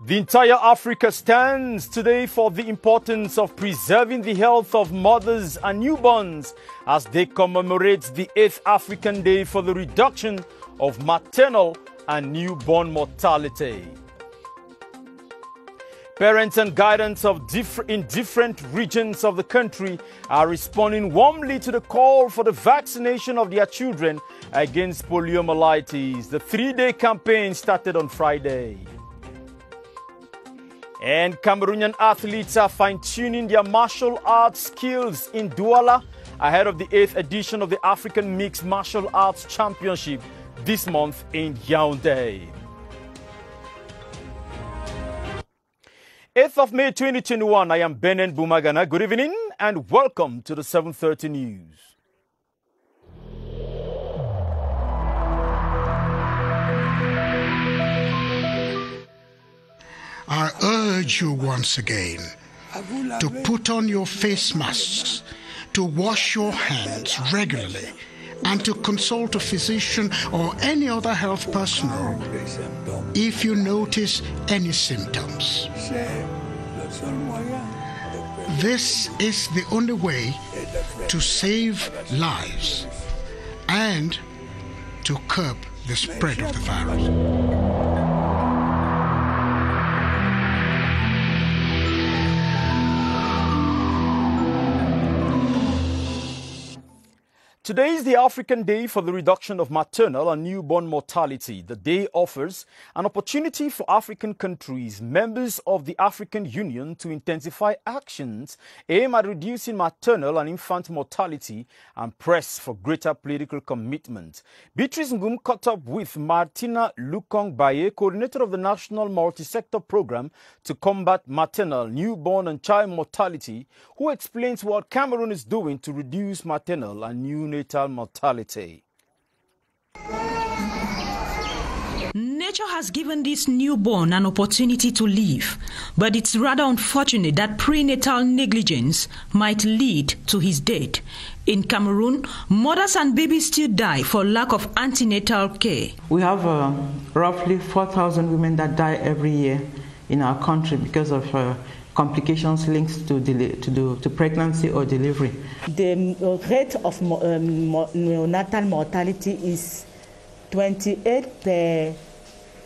The entire Africa stands today for the importance of preserving the health of mothers and newborns as they commemorate the 8th African Day for the reduction of maternal and newborn mortality. Parents and guidance in different regions of the country are responding warmly to the call for the vaccination of their children against poliomyelitis. The 3-day campaign started on Friday. And Cameroonian athletes are fine-tuning their martial arts skills in Douala ahead of the 8th edition of the African Mixed Martial Arts Championship this month in Yaoundé. 8th of May 2021, I am Benen Bumagana. Good evening and welcome to the 7:30 News. I urge you once again to put on your face masks, to wash your hands regularly, and to consult a physician or any other health personnel if you notice any symptoms. This is the only way to save lives and to curb the spread of the virus. Today is the African Day for the reduction of maternal and newborn mortality. The day offers an opportunity for African countries, members of the African Union, to intensify actions aimed at reducing maternal and infant mortality and press for greater political commitment. Beatrice Ngum caught up with Martina Lukong Baye, coordinator of the National Multi-Sector Program to combat maternal, newborn and child mortality, who explains what Cameroon is doing to reduce maternal and neonatal mortality. Nature has given this newborn an opportunity to live, but it's rather unfortunate that prenatal negligence might lead to his death. In Cameroon, mothers and babies still die for lack of antenatal care. We have roughly 4,000 women that die every year in our country because of complications linked to pregnancy or delivery. The rate of neonatal mortality is 28 per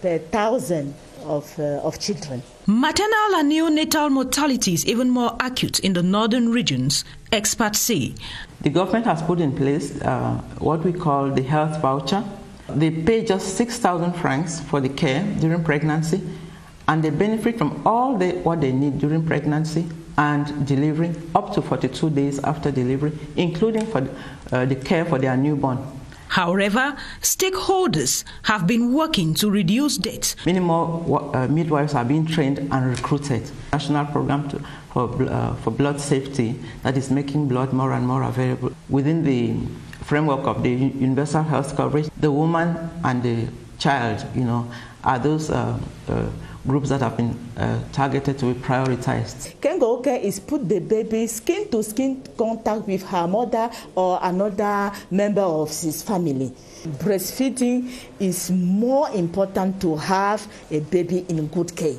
1,000 of children. Maternal and neonatal mortality is even more acute in the northern regions, experts say. The government has put in place what we call the health voucher. They pay just 6,000 francs for the care during pregnancy, and they benefit from all what they need during pregnancy and delivery up to 42 days after delivery, including for the care for their newborn. However, stakeholders have been working to reduce deaths. Many more midwives are being trained and recruited. National program for blood safety that is making blood more and more available. Within the framework of the universal health coverage, the woman and the child, are those groups that have been targeted to be prioritized. Kengo care is put the baby skin-to-skin contact with her mother or another member of his family. Breastfeeding is more important to have a baby in good care.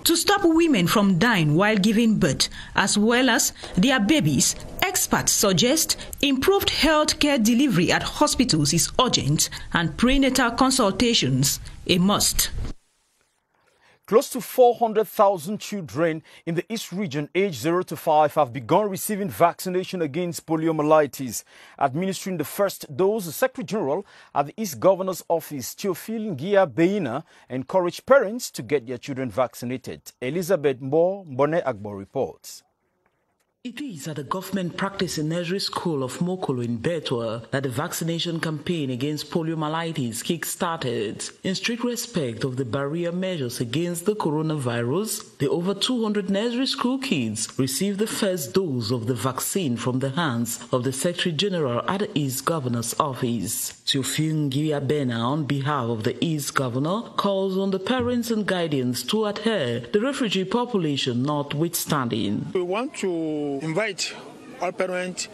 To stop women from dying while giving birth, as well as their babies, experts suggest improved health care delivery at hospitals is urgent and prenatal consultations a must. Close to 400,000 children in the East region aged 0 to 5 have begun receiving vaccination against poliomyelitis. Administering the first dose, the Secretary General at the East Governor's Office, Théophile Nguia-Beina, encouraged parents to get their children vaccinated. Elizabeth Mbone Agbo reports. It is at the government practice in nursery school of Mokolo in Betwa that the vaccination campaign against poliomyelitis kick-started. In strict respect of the barrier measures against the coronavirus, the over 200 nursery school kids received the first dose of the vaccine from the hands of the Secretary General at the East Governor's Office. Théophile Nguia-Beina, on behalf of the East Governor, calls on the parents and guardians to adhere, the refugee population notwithstanding. We want to invite all parents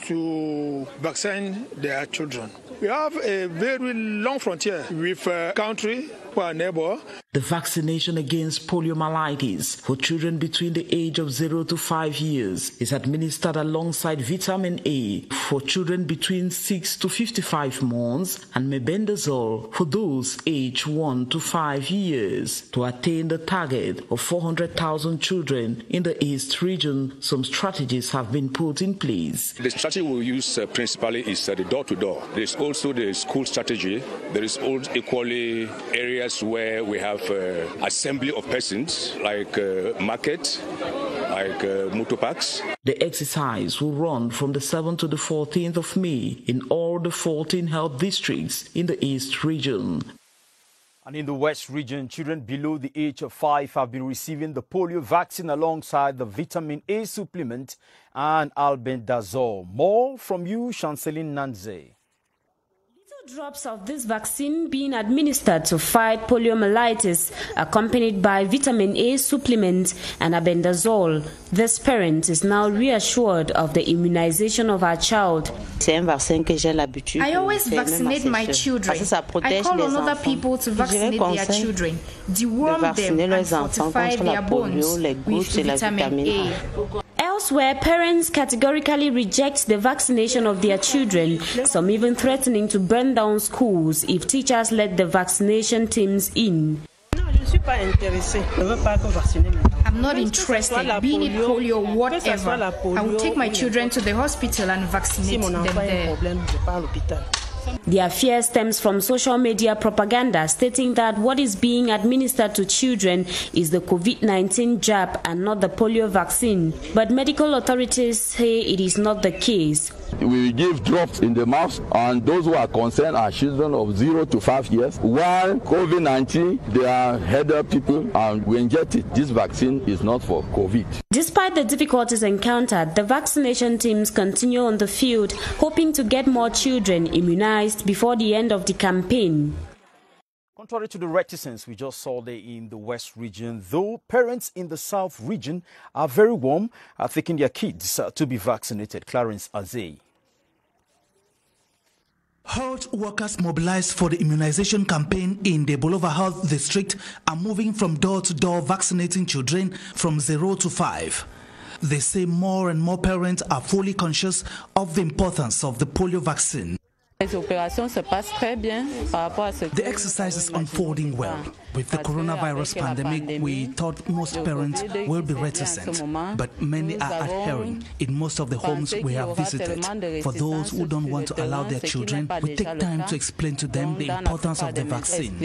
to vaccinate their children. We have a very long frontier with a country who are neighbor. The vaccination against poliomyelitis for children between the age of 0 to 5 years is administered alongside vitamin A for children between 6 to 55 months and mebendazole for those aged 1 to 5 years. To attain the target of 400,000 children in the East region, some strategies have been put in place. The strategy we use principally is the door-to-door. There is also the school strategy. There is also equally areas where we have assembly of persons like market, like motor parks. The exercise will run from the 7th to the 14th of May in all the 14 health districts in the East region. And in the West region, children below the age of 5 have been receiving the polio vaccine alongside the vitamin A supplement and albendazole. More from you, Chanceline Nanze. Drops of this vaccine being administered to fight poliomyelitis, accompanied by vitamin A supplement and albendazole. This parent is now reassured of the immunization of her child. I always vaccinate my children. I call on other people to vaccinate their children, deworm them and fortify their bones with vitamin A. Elsewhere, parents categorically reject the vaccination of their children, some even threatening to burn down schools if teachers let the vaccination teams in. I'm not interested, being it polio or whatever. I will take my children to the hospital and vaccinate them there. Their fear stems from social media propaganda stating that what is being administered to children is the COVID-19 jab and not the polio vaccine. But medical authorities say it is not the case. We give drops in the mouth, and those who are concerned are children of 0 to 5 years. While COVID-19, they are healthy people, and we inject it. This vaccine is not for COVID. Despite the difficulties encountered, the vaccination teams continue on the field, hoping to get more children immunized before the end of the campaign. Contrary to the reticence we just saw there in the West region, though parents in the South region are very warm at taking their kids to be vaccinated. Clarence Azay. Health workers mobilized for the immunization campaign in the Bolova Health District are moving from door to door vaccinating children from 0 to 5. They say more and more parents are fully conscious of the importance of the polio vaccine. The exercise is unfolding well. With the coronavirus pandemic, we thought most parents will be reticent, but many are adhering in most of the homes we have visited. For those who don't want to allow their children, we take time to explain to them the importance of the vaccine.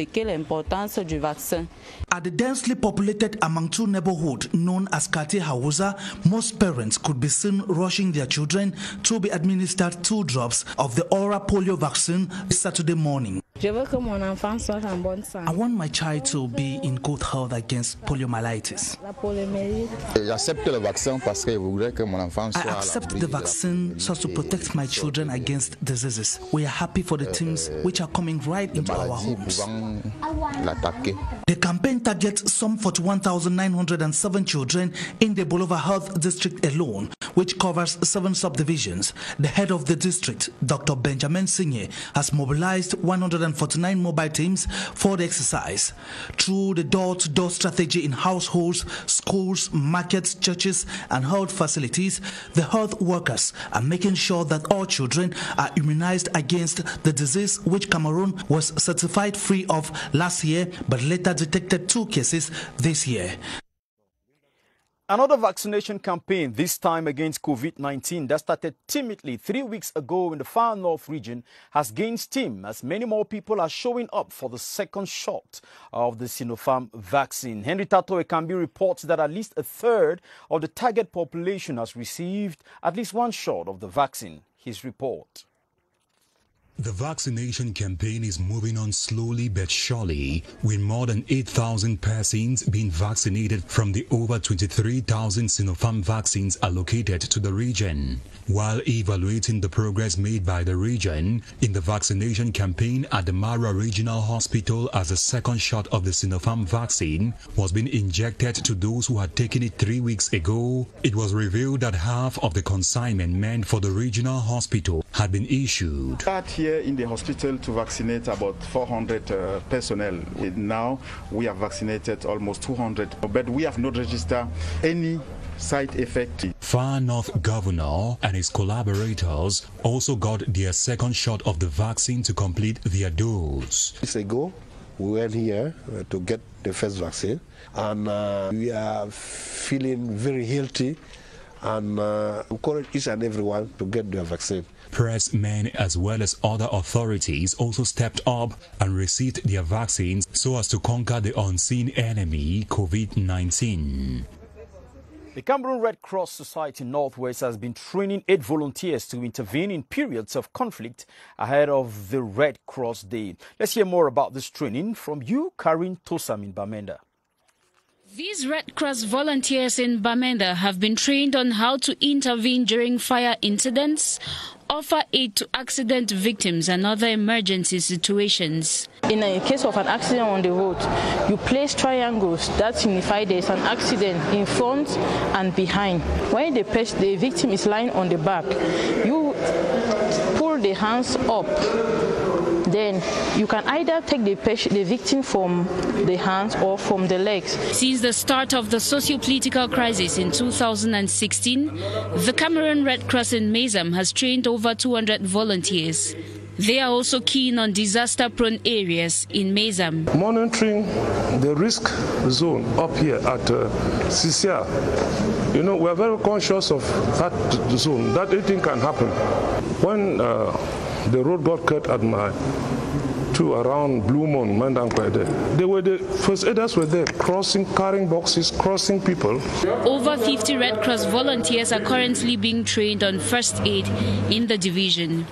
At the densely populated Amangtu neighborhood known as Kati Hausa, most parents could be seen rushing their children to be administered 2 drops of the oral polio vaccine this Saturday morning. I want my child to be in good health against poliomyelitis. I accept the vaccine so as to protect my children against diseases. We are happy for the teams which are coming right into our homes. The campaign targets some 41,907 children in the Bolova Health District alone, which covers 7 subdivisions. The head of the district, Dr. Benjamin Sinye, has mobilized 149 mobile teams for the exercise. Through the door-to-door strategy in households, schools, markets, churches, and health facilities, the health workers are making sure that all children are immunized against the disease which Cameroon was certified free of last year, but later detected 2 cases this year. Another vaccination campaign, this time against COVID-19, that started timidly 3 weeks ago in the far north region, has gained steam as many more people are showing up for the second shot of the Sinopharm vaccine. Henry Tato Ekambi reports that at least 1/3 of the target population has received at least 1 shot of the vaccine. His report. The vaccination campaign is moving on slowly but surely, with more than 8,000 persons being vaccinated from the over 23,000 Sinopharm vaccines allocated to the region. While evaluating the progress made by the region in the vaccination campaign at the Mara Regional Hospital as the second shot of the Sinopharm vaccine was being injected to those who had taken it 3 weeks ago, it was revealed that half of the consignment meant for the regional hospital had been issued. here in the hospital to vaccinate about 400 personnel. Now we have vaccinated almost 200, but we have not registered any side effect. Far North Governor and his collaborators also got their second shot of the vaccine to complete their dose. Weeks ago, we went here to get the first vaccine, and we are feeling very healthy, and encourage each and everyone to get their vaccine. Pressmen as well as other authorities also stepped up and received their vaccines so as to conquer the unseen enemy, COVID-19. The Cameroon Red Cross Society Northwest has been training 8 volunteers to intervene in periods of conflict ahead of the Red Cross Day. Let's hear more about this training from you, Karin Tosam in Bamenda. These Red Cross volunteers in Bamenda have been trained on how to intervene during fire incidents, offer aid to accident victims and other emergency situations. In a case of an accident on the road, you place triangles that signify there's an accident in front and behind. When the victim is lying on the back, you pull the hands up. Then you can either take the victim from the hands or from the legs. Since the start of the socio-political crisis in 2016, the Cameroon Red Cross in Mazam has trained over 200 volunteers. They are also keen on disaster-prone areas in Mazam. Monitoring the risk zone up here at Crise. You know, we are very conscious of that zone, that anything can happen. When the road got cut at around Blue Moon, they were the first aiders were there, carrying boxes, crossing people. Over 50 Red Cross volunteers are currently being trained on first aid in the division.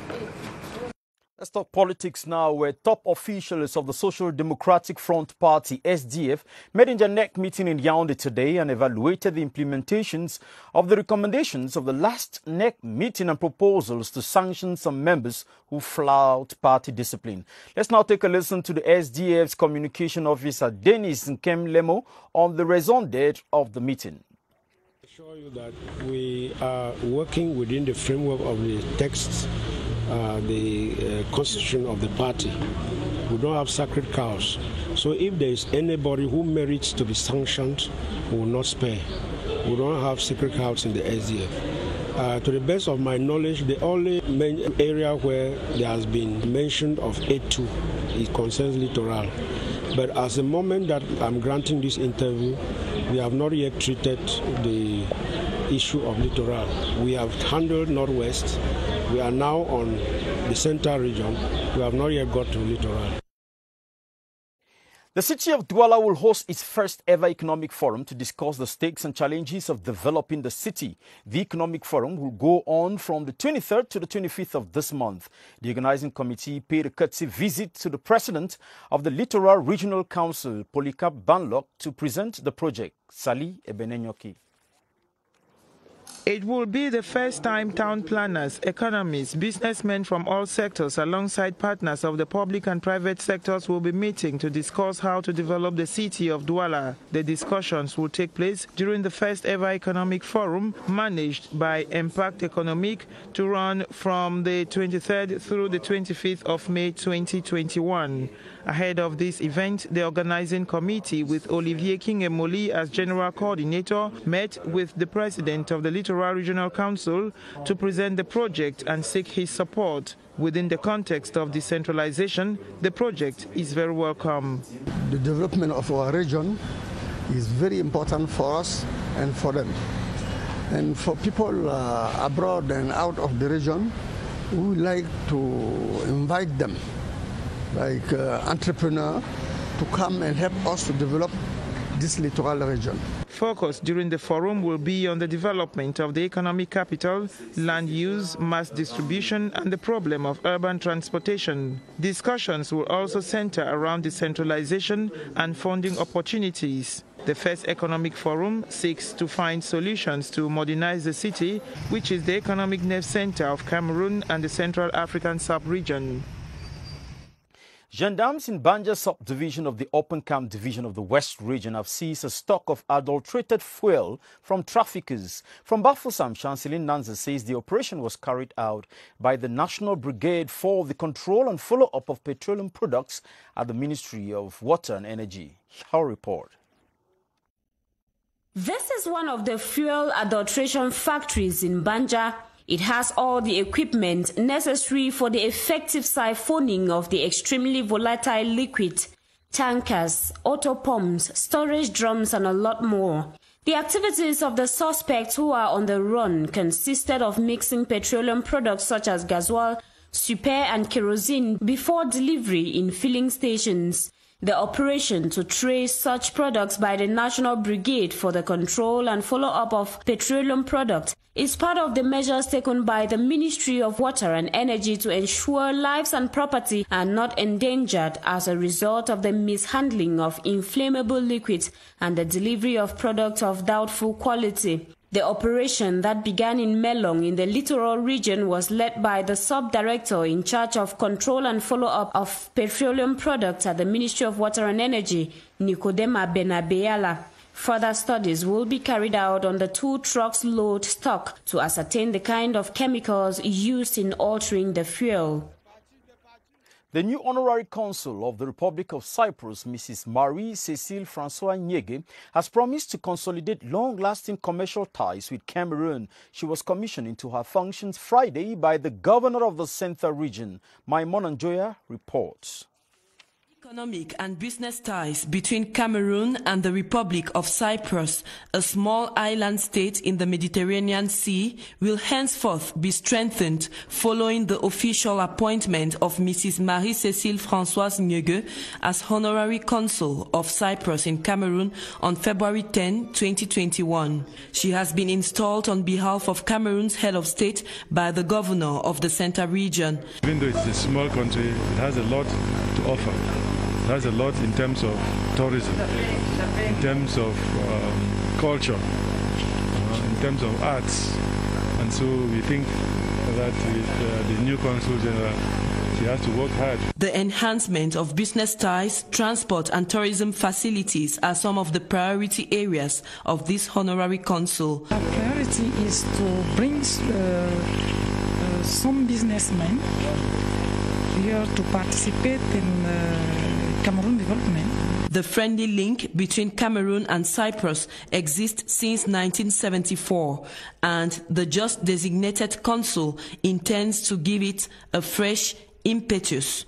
Let's talk politics now, where top officials of the Social Democratic Front Party, SDF, met in their NEC meeting in Yaoundé today and evaluated the implementations of the recommendations of the last NEC meeting and proposals to sanction some members who flout party discipline. Let's now take a listen to the SDF's communication officer, Denis Nkemlemo, on the raison d'etre of the meeting. I assure you that we are working within the framework of the texts, the constitution of the party. We don't have sacred cows. So if there is anybody who merits to be sanctioned, we will not spare. We don't have sacred cows in the SDF. To the best of my knowledge, the only main area where there has been mention of aid to it concerns littoral. But at the moment that I'm granting this interview, we have not yet treated the issue of littoral. We have handled Northwest. We are now on the central region. We have not yet got to littoral. The city of Douala will host its first ever economic forum to discuss the stakes and challenges of developing the city. The economic forum will go on from the 23rd to the 25th of this month. The organizing committee paid a courtesy visit to the president of the Littoral Regional Council, Polycarp Banlock, to present the project. Sali Ebenenyoki. It will be the first time town planners, economists, businessmen from all sectors alongside partners of the public and private sectors will be meeting to discuss how to develop the city of Douala. The discussions will take place during the first ever economic forum managed by Impact Economic to run from the 23rd through the 25th of May 2021. Ahead of this event, the organizing committee with Olivier Kingemoli as general coordinator met with the president of the Littoral Regional Council to present the project and seek his support. Within the context of decentralization, the project is very welcome. The development of our region is very important for us and for them. And for people abroad and out of the region, we would like to invite them, like entrepreneurs, to come and help us to develop this littoral region. Focus during the forum will be on the development of the economic capital, land use, mass distribution, and the problem of urban transportation. Discussions will also center around decentralization and funding opportunities. The first economic forum seeks to find solutions to modernize the city, which is the economic nerve center of Cameroon and the Central African sub-region. Gendarmes in Banja subdivision of the Open Camp Division of the West Region have seized a stock of adulterated fuel from traffickers. From Bafoussam, Chanceline Nanza says the operation was carried out by the National Brigade for the Control and Follow-up of Petroleum Products at the Ministry of Water and Energy. Her report. This is one of the fuel adulteration factories in Banja. It has all the equipment necessary for the effective siphoning of the extremely volatile liquid, tankers, auto pumps, storage drums, and a lot more. The activities of the suspects who are on the run consisted of mixing petroleum products such as gasoil, super, and kerosene before delivery in filling stations. The operation to trace such products by the National Brigade for the Control and Follow-up of Petroleum Products is part of the measures taken by the Ministry of Water and Energy to ensure lives and property are not endangered as a result of the mishandling of inflammable liquids and the delivery of products of doubtful quality. The operation that began in Melong in the littoral region was led by the sub-director in charge of control and follow-up of petroleum products at the Ministry of Water and Energy, Nicodema Benabeala. Further studies will be carried out on the 2 trucks load stock to ascertain the kind of chemicals used in altering the fuel. The new honorary consul of the Republic of Cyprus, Mrs. Marie-Cécile François Nyege, has promised to consolidate long-lasting commercial ties with Cameroon. She was commissioned into her functions Friday by the governor of the Central region. Maimon Njoya reports. Economic and business ties between Cameroon and the Republic of Cyprus, a small island state in the Mediterranean Sea, will henceforth be strengthened following the official appointment of Mrs. Marie-Cécile Françoise Nyege as honorary consul of Cyprus in Cameroon on February 10, 2021. She has been installed on behalf of Cameroon's head of state by the governor of the Central region. Even though it's a small country, it has a lot to offer. It has a lot in terms of tourism, in terms of culture, in terms of arts. And so we think that with the new Consul General, she has to work hard. The enhancement of business ties, transport and tourism facilities are some of the priority areas of this honorary consul. Our priority is to bring some businessmen here to participate in Cameroon development. The friendly link between Cameroon and Cyprus exists since 1974, and the just designated consul intends to give it a fresh impetus.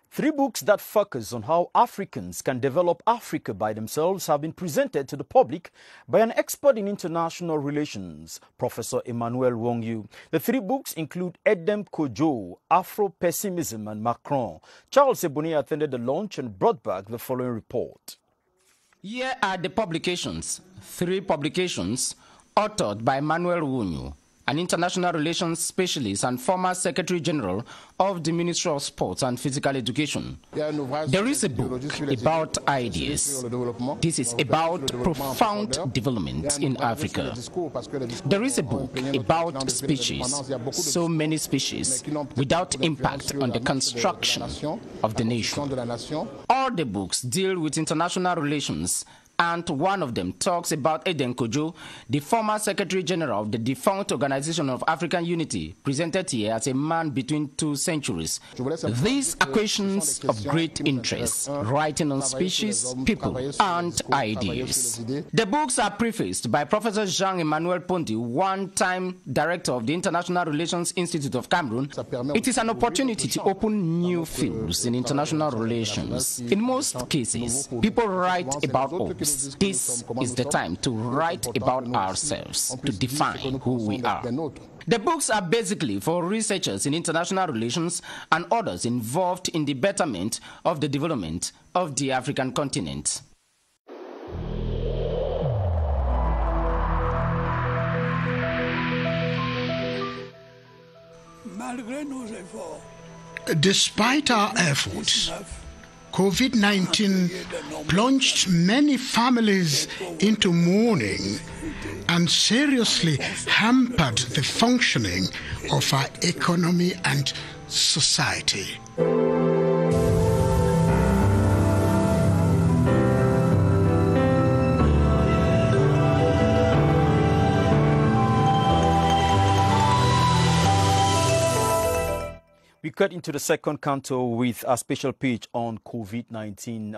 3 books that focus on how Africans can develop Africa by themselves have been presented to the public by an expert in international relations, Professor Emmanuel Wongyu. The 3 books include Edem Kojo, Afro-Pessimism, and Macron. Charles Ebony attended the launch and brought back the following report. Here are the publications. 3 publications authored by Emmanuel Wongyu, an international relations specialist and former Secretary General of the Ministry of Sports and Physical Education. There is a book about ideas. This is about profound development in Africa. There is a book about species, so many species, without impact on the construction of the nation. All the books deal with international relations, and one of them talks about Edem Kojo, the former Secretary General of the defunct Organization of African Unity, presented here as a man between 2 centuries. These are questions of great interest, writing on species, people, and ideas. The books are prefaced by Professor Jean-Emmanuel Ponty, one-time director of the International Relations Institute of Cameroon. It is an opportunity to open new fields in international relations. In most cases, people write about us. This is the time to write about ourselves, to define who we are. The books are basically for researchers in international relations and others involved in the betterment of the development of the African continent. Despite our efforts, COVID-19 plunged many families into mourning and seriously hampered the functioning of our economy and society. cut into the second canto with a special page on COVID-19.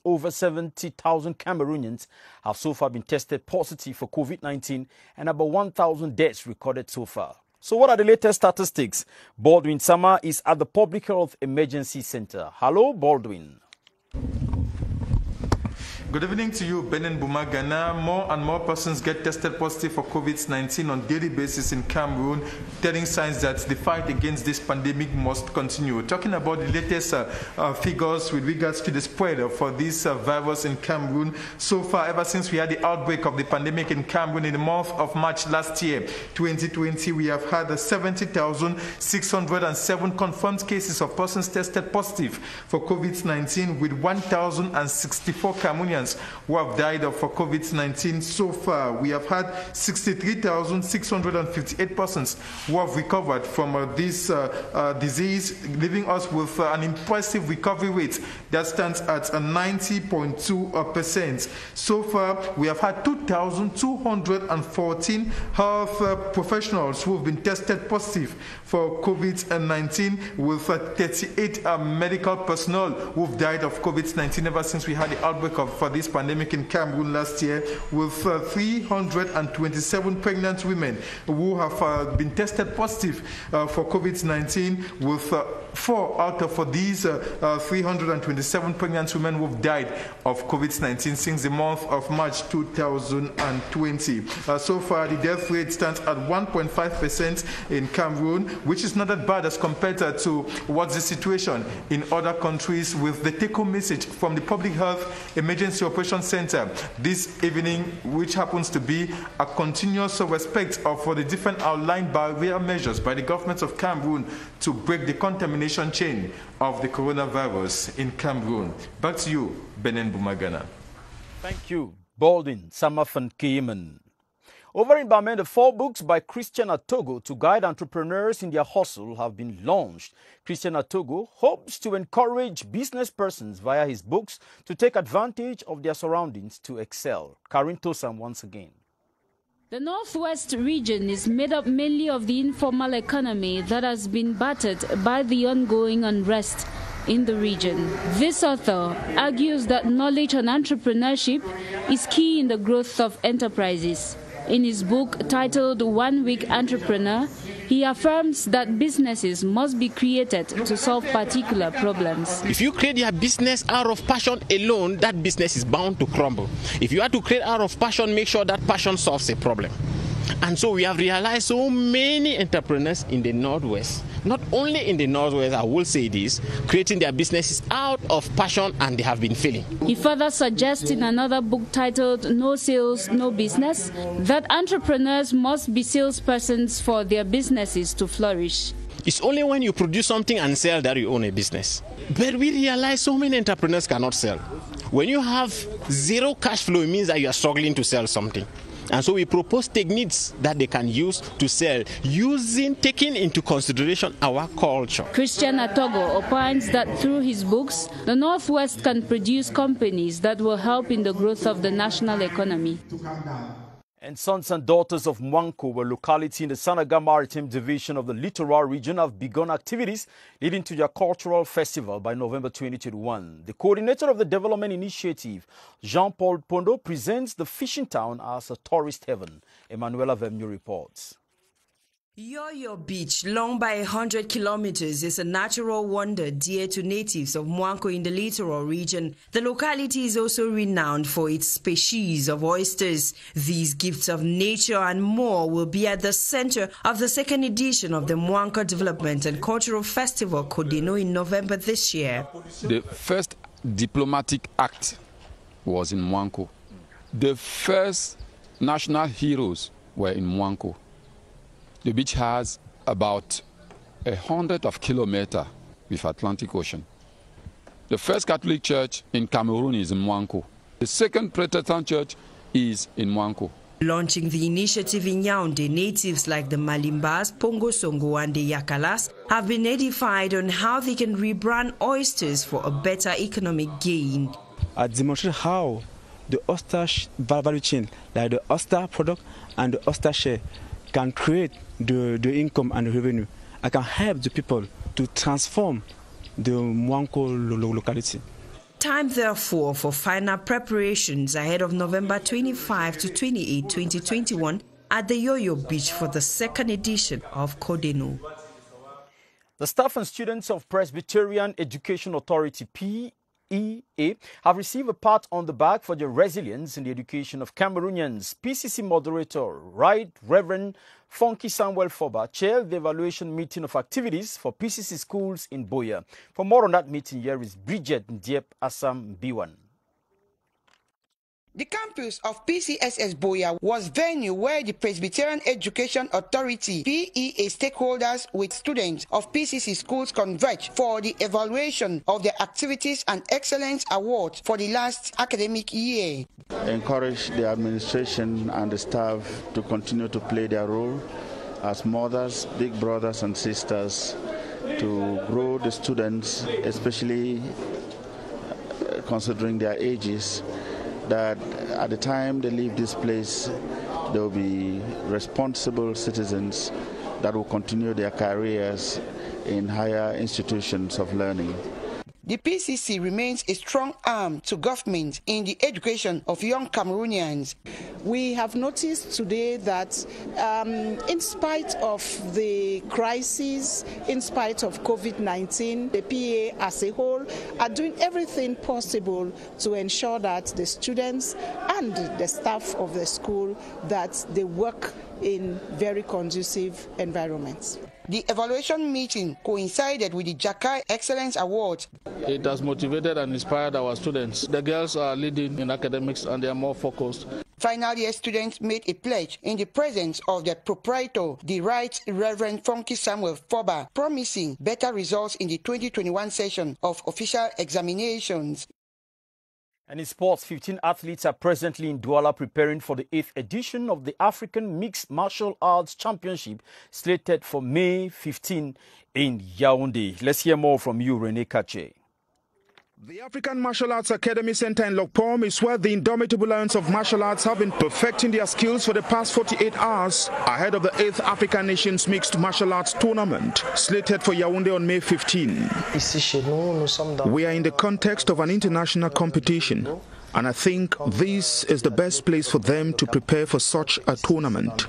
Over 70,000 Cameroonians have so far been tested positive for COVID-19 and about 1,000 deaths recorded so far. So what are the latest statistics? Baldwin Sama is at the Public Health Emergency Center. Hello, Baldwin. Good evening to you, Benin Bumagana. More and more persons get tested positive for COVID-19 on a daily basis in Cameroon, telling signs that the fight against this pandemic must continue. Talking about the latest figures with regards to the spread for this virus in Cameroon. So far, ever since we had the outbreak of the pandemic in Cameroon in the month of March last year, 2020, we have had 70,607 confirmed cases of persons tested positive for COVID-19, with 1,064 Cameroonians who have died for COVID-19 so far. We have had 63,658 persons who have recovered from this disease, leaving us with an impressive recovery rate that stands at 90.2%. So far, we have had 2,214 health professionals who have been tested positive for COVID-19, with 38 medical personnel who have died of COVID-19 ever since we had the outbreak for this pandemic in Cameroon last year, with 327 pregnant women who have been tested positive for COVID-19, with 4 out of these 327 pregnant women who have died of COVID-19 since the month of March 2020. So far, the death rate stands at 1.5% in Cameroon, which is not that bad as compared to what's the situation in other countries, with the take-home message from the Public Health Emergency Operations Center this evening, which happens to be a continuous respect for the different outlined barrier measures by the government of Cameroon to break the contamination chain of the coronavirus in Cameroon. Back to you, Benin Bumagana. Thank you, Baldwin Sama van Kemen. Over in Bamenda, 4 books by Christian Atogo to guide entrepreneurs in their hustle have been launched. Christian Atogo hopes to encourage business persons via his books to take advantage of their surroundings to excel. Karin Tosam once again. The Northwest region is made up mainly of the informal economy that has been battered by the ongoing unrest in the region. This author argues that knowledge on entrepreneurship is key in the growth of enterprises. In his book titled 1 Week Entrepreneur, he affirms that businesses must be created to solve particular problems. If you create your business out of passion alone, that business is bound to crumble. If you are to create out of passion, make sure that passion solves a problem. And so we have realized so many entrepreneurs in the Northwest, not only in the Northwest, I will say this, creating their businesses out of passion, and they have been failing. He further suggests in another book titled No Sales, No Business, that entrepreneurs must be salespersons for their businesses to flourish. It's only when you produce something and sell that you own a business. But we realize so many entrepreneurs cannot sell. When you have zero cash flow, it means that you are struggling to sell something. And so we propose techniques that they can use to sell, taking into consideration our culture. Christian Atogo opines that through his books, the Northwest can produce companies that will help in the growth of the national economy. And sons and daughters of Mwanko, a locality in the Sanaga Maritime Division of the Littoral region, have begun activities leading to their cultural festival by November 2021. The coordinator of the development initiative, Jean-Paul Pondo, presents the fishing town as a tourist heaven. Emanuela Vemnu reports. Yoyo Beach, long by 100 kilometers, is a natural wonder dear to natives of Mwanko in the littoral region. The locality is also renowned for its species of oysters. These gifts of nature and more will be at the center of the second edition of the Mwanko Development and Cultural Festival, Kodeno, in November this year. The first diplomatic act was in Mwanko. The first national heroes were in Mwanko. The beach has about 100 kilometers with Atlantic Ocean. The first Catholic church in Cameroon is in Mwanko. The second Protestant church is in Mwanko. Launching the initiative in Yaoundé, natives like the Malimbas, Pongo Songo and the Yakalas have been edified on how they can rebrand oysters for a better economic gain. I demonstrate how the oyster value chain, like the oyster product and the oyster share, can create the income and the revenue. I can help the people to transform the Mwanko locality. Time, therefore, for final preparations ahead of November 25 to 28, 2021 at the Yo-Yo Beach for the second edition of Kodeno. The staff and students of Presbyterian Education Authority, PEA, have received a pat on the back for their resilience in the education of Cameroonians. PCC moderator, Right Reverend Funky Samuel Foba, chaired the evaluation meeting of activities for PCC schools in Boya. For more on that meeting, here is BrigadeAntiSardinard B1. The campus of PCSS Boya was venue where the Presbyterian Education Authority PEA stakeholders with students of PCC schools converged for the evaluation of their activities and excellence award for the last academic year. Encourage the administration and the staff to continue to play their role as mothers, big brothers and sisters to grow the students, especially considering their ages, that at the time they leave this place, they will be responsible citizens that will continue their careers in higher institutions of learning. The PCC remains a strong arm to government in the education of young Cameroonians. We have noticed today that in spite of the crisis, in spite of COVID-19, the PA as a whole are doing everything possible to ensure that the students and the staff of the school, that they work in very conducive environments. The evaluation meeting coincided with the Jakai Excellence Award. It has motivated and inspired our students. The girls are leading in academics and they are more focused. Final year students made a pledge in the presence of their proprietor, the Right Reverend Funky Samuel Foba, promising better results in the 2021 session of official examinations. And in sports, 15 athletes are presently in Douala preparing for the 8th edition of the African Mixed Martial Arts Championship, slated for May 15 in Yaoundé. Let's hear more from you, René Kache. The African Martial Arts Academy Center in Lokpom is where the indomitable lions of martial arts have been perfecting their skills for the past 48 hours ahead of the 8th African Nations Mixed Martial Arts Tournament, slated for Yaoundé on May 15. We are in the context of an international competition, and I think this is the best place for them to prepare for such a tournament.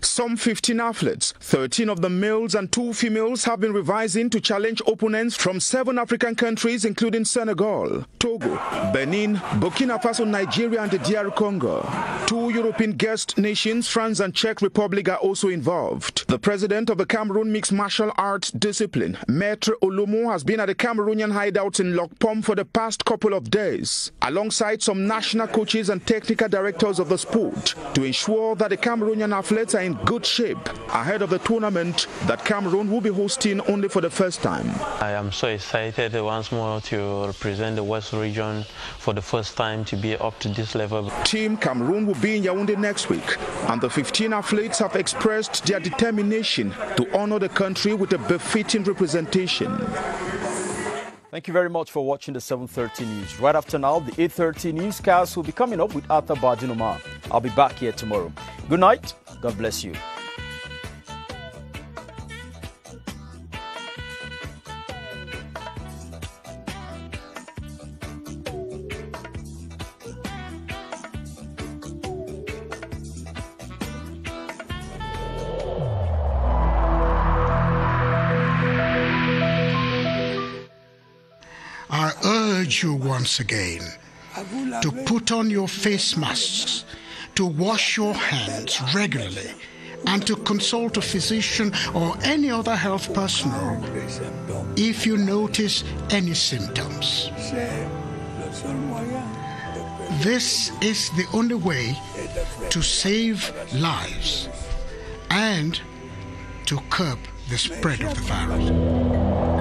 Some 15 athletes, 13 of them males and 2 females, have been revising to challenge opponents from 7 African countries, including Senegal, Togo, Benin, Burkina Faso, Nigeria, and the DR Congo. 2 European guest nations, France and Czech Republic, are also involved. The president of the Cameroon Mixed Martial Arts Discipline, Maître Olomo, has been at the Cameroonian hideouts in Lokpom for the past couple of days, alongside some national coaches and technical directors of the sport, to ensure that the Cameroonian athletes are in good shape ahead of the tournament that Cameroon will be hosting only for the first time. I am so excited once more to represent the West region for the first time, to be up to this level. Team Cameroon will be in Yaoundé next week, and the 15 athletes have expressed their determination to honor the country with a befitting representation. Thank you very much for watching the 7:30 News. Right after now, the 8:30 newscast will be coming up with Arthur Bardinoma. I'll be back here tomorrow. Good night. God bless you. I urge you once again to put on your face masks, to wash your hands regularly, and to consult a physician or any other health personnel if you notice any symptoms. This is the only way to save lives and to curb the spread of the virus.